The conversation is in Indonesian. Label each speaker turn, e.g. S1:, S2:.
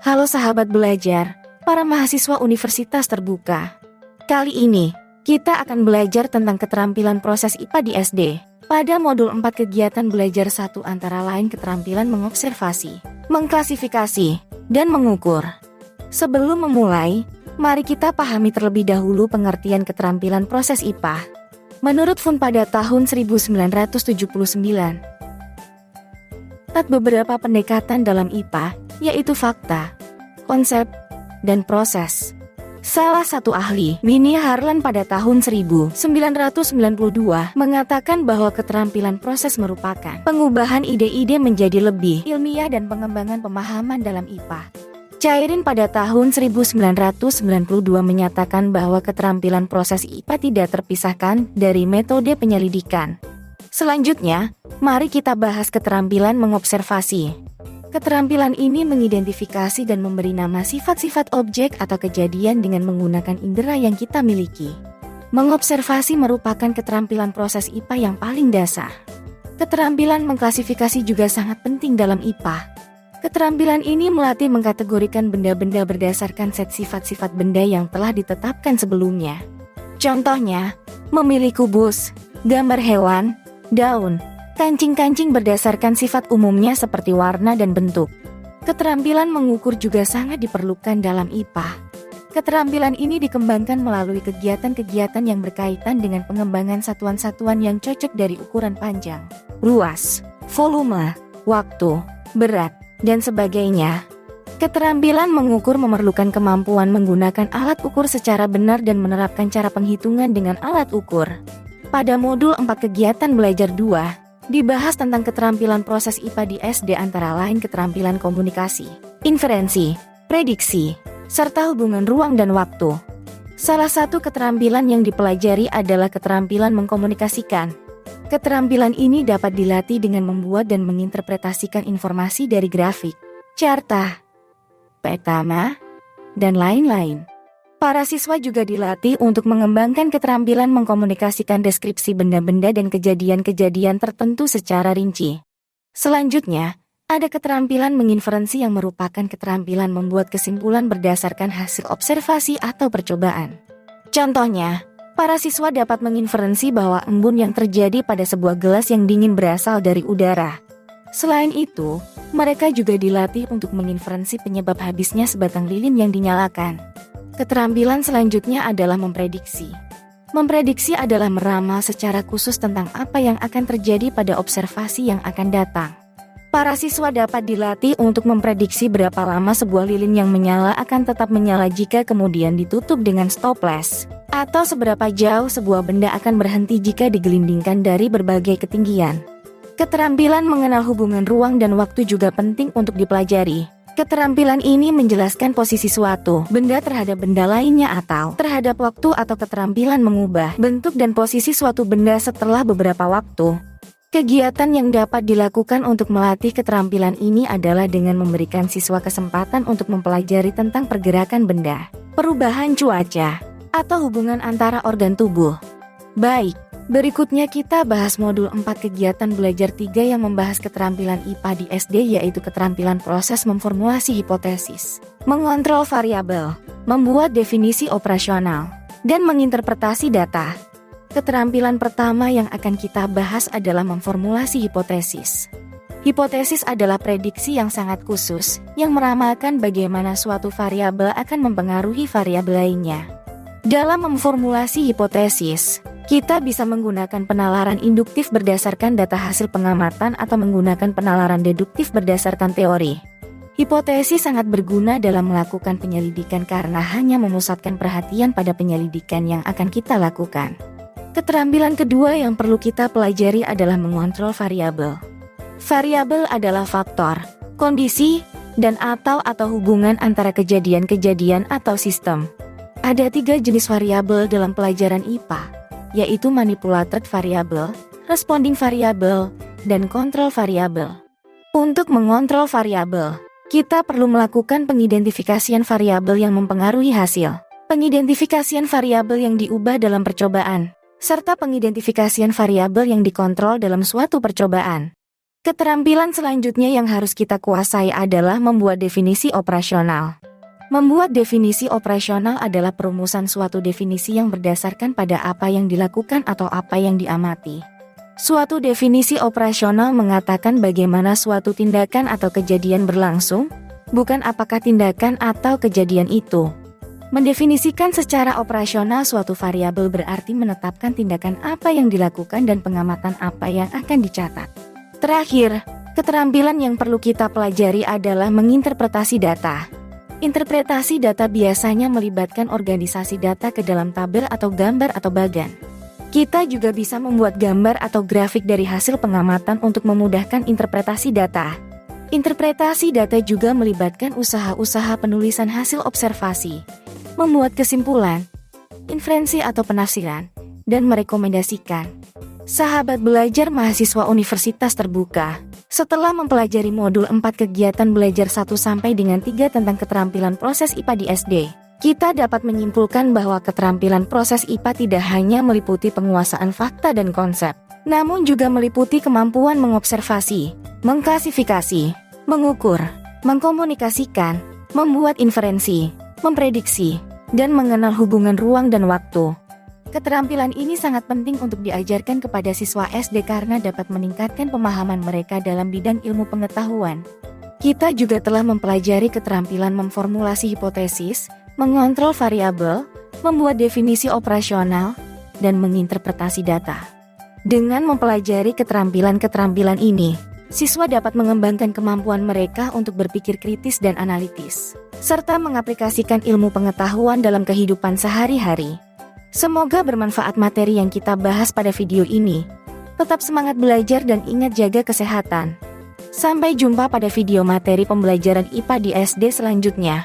S1: Halo sahabat belajar, para mahasiswa Universitas Terbuka. Kali ini, kita akan belajar tentang keterampilan proses IPA di SD. Pada modul 4 kegiatan belajar 1 antara lain keterampilan mengobservasi, mengklasifikasi, dan mengukur. Sebelum memulai, mari kita pahami terlebih dahulu pengertian keterampilan proses IPA. Menurut Fun pada tahun 1979, beberapa pendekatan dalam IPA, yaitu fakta, konsep, dan proses. Salah satu ahli, Winnie Harlan pada tahun 1992, mengatakan bahwa keterampilan proses merupakan pengubahan ide-ide menjadi lebih ilmiah dan pengembangan pemahaman dalam IPA. Chairin pada tahun 1992 menyatakan bahwa keterampilan proses IPA tidak terpisahkan dari metode penyelidikan. Selanjutnya, mari kita bahas keterampilan mengobservasi. Keterampilan ini mengidentifikasi dan memberi nama sifat-sifat objek atau kejadian dengan menggunakan indera yang kita miliki. Mengobservasi merupakan keterampilan proses IPA yang paling dasar. Keterampilan mengklasifikasi juga sangat penting dalam IPA. Keterampilan ini melatih mengkategorikan benda-benda berdasarkan set sifat-sifat benda yang telah ditetapkan sebelumnya. Contohnya, memilih kubus, gambar hewan, daun, kancing-kancing berdasarkan sifat umumnya seperti warna dan bentuk. Keterampilan mengukur juga sangat diperlukan dalam IPA. Keterampilan ini dikembangkan melalui kegiatan-kegiatan yang berkaitan dengan pengembangan satuan-satuan yang cocok dari ukuran panjang, luas, volume, waktu, berat, dan sebagainya. Keterampilan mengukur memerlukan kemampuan menggunakan alat ukur secara benar dan menerapkan cara penghitungan dengan alat ukur. Pada modul 4 kegiatan belajar 2, dibahas tentang keterampilan proses IPA di SD antara lain keterampilan komunikasi, inferensi, prediksi, serta hubungan ruang dan waktu. Salah satu keterampilan yang dipelajari adalah keterampilan mengkomunikasikan. Keterampilan ini dapat dilatih dengan membuat dan menginterpretasikan informasi dari grafik, carta, peta, dan lain-lain. Para siswa juga dilatih untuk mengembangkan keterampilan mengkomunikasikan deskripsi benda-benda dan kejadian-kejadian tertentu secara rinci. Selanjutnya, ada keterampilan menginferensi yang merupakan keterampilan membuat kesimpulan berdasarkan hasil observasi atau percobaan. Contohnya, para siswa dapat menginferensi bahwa embun yang terjadi pada sebuah gelas yang dingin berasal dari udara. Selain itu, mereka juga dilatih untuk menginferensi penyebab habisnya sebatang lilin yang dinyalakan. Keterampilan selanjutnya adalah memprediksi. Memprediksi adalah meramal secara khusus tentang apa yang akan terjadi pada observasi yang akan datang. Para siswa dapat dilatih untuk memprediksi berapa lama sebuah lilin yang menyala akan tetap menyala jika kemudian ditutup dengan stopwatch, atau seberapa jauh sebuah benda akan berhenti jika digelindingkan dari berbagai ketinggian. Keterampilan mengenal hubungan ruang dan waktu juga penting untuk dipelajari. Keterampilan ini menjelaskan posisi suatu benda terhadap benda lainnya atau terhadap waktu atau keterampilan mengubah bentuk dan posisi suatu benda setelah beberapa waktu. Kegiatan yang dapat dilakukan untuk melatih keterampilan ini adalah dengan memberikan siswa kesempatan untuk mempelajari tentang pergerakan benda, perubahan cuaca, atau hubungan antara organ tubuh. Baik, berikutnya kita bahas modul 4 kegiatan belajar 3 yang membahas keterampilan IPA di SD, yaitu keterampilan proses memformulasi hipotesis, mengontrol variabel, membuat definisi operasional, dan menginterpretasi data. Keterampilan pertama yang akan kita bahas adalah memformulasi hipotesis. Hipotesis adalah prediksi yang sangat khusus, yang meramalkan bagaimana suatu variabel akan mempengaruhi variabel lainnya. Dalam memformulasi hipotesis, kita bisa menggunakan penalaran induktif berdasarkan data hasil pengamatan atau menggunakan penalaran deduktif berdasarkan teori. Hipotesis sangat berguna dalam melakukan penyelidikan karena hanya memusatkan perhatian pada penyelidikan yang akan kita lakukan. Keterampilan kedua yang perlu kita pelajari adalah mengontrol variabel. Variabel adalah faktor, kondisi, dan atau hubungan antara kejadian-kejadian atau sistem. Ada 3 jenis variabel dalam pelajaran IPA, yaitu manipulated variable, responding variable, dan control variable. Untuk mengontrol variabel, kita perlu melakukan pengidentifikasian variabel yang mempengaruhi hasil, pengidentifikasian variabel yang diubah dalam percobaan, serta pengidentifikasian variabel yang dikontrol dalam suatu percobaan. Keterampilan selanjutnya yang harus kita kuasai adalah membuat definisi operasional. Membuat definisi operasional adalah perumusan suatu definisi yang berdasarkan pada apa yang dilakukan atau apa yang diamati. Suatu definisi operasional mengatakan bagaimana suatu tindakan atau kejadian berlangsung, bukan apakah tindakan atau kejadian itu. Mendefinisikan secara operasional suatu variabel berarti menetapkan tindakan apa yang dilakukan dan pengamatan apa yang akan dicatat. Terakhir, keterampilan yang perlu kita pelajari adalah menginterpretasi data. Interpretasi data biasanya melibatkan organisasi data ke dalam tabel atau gambar atau bagan. Kita juga bisa membuat gambar atau grafik dari hasil pengamatan untuk memudahkan interpretasi data. Interpretasi data juga melibatkan usaha-usaha penulisan hasil observasi, membuat kesimpulan, inferensi atau penafsiran, dan merekomendasikan. Sahabat belajar mahasiswa Universitas Terbuka, setelah mempelajari modul 4 kegiatan belajar 1 sampai dengan 3 tentang keterampilan proses IPA di SD, kita dapat menyimpulkan bahwa keterampilan proses IPA tidak hanya meliputi penguasaan fakta dan konsep, namun juga meliputi kemampuan mengobservasi, mengklasifikasi, mengukur, mengkomunikasikan, membuat inferensi, memprediksi, dan mengenal hubungan ruang dan waktu. Keterampilan ini sangat penting untuk diajarkan kepada siswa SD karena dapat meningkatkan pemahaman mereka dalam bidang ilmu pengetahuan. Kita juga telah mempelajari keterampilan memformulasi hipotesis, mengontrol variabel, membuat definisi operasional, dan menginterpretasi data. Dengan mempelajari keterampilan-keterampilan ini, siswa dapat mengembangkan kemampuan mereka untuk berpikir kritis dan analitis, serta mengaplikasikan ilmu pengetahuan dalam kehidupan sehari-hari. Semoga bermanfaat materi yang kita bahas pada video ini. Tetap semangat belajar dan ingat jaga kesehatan. Sampai jumpa pada video materi pembelajaran IPA di SD selanjutnya.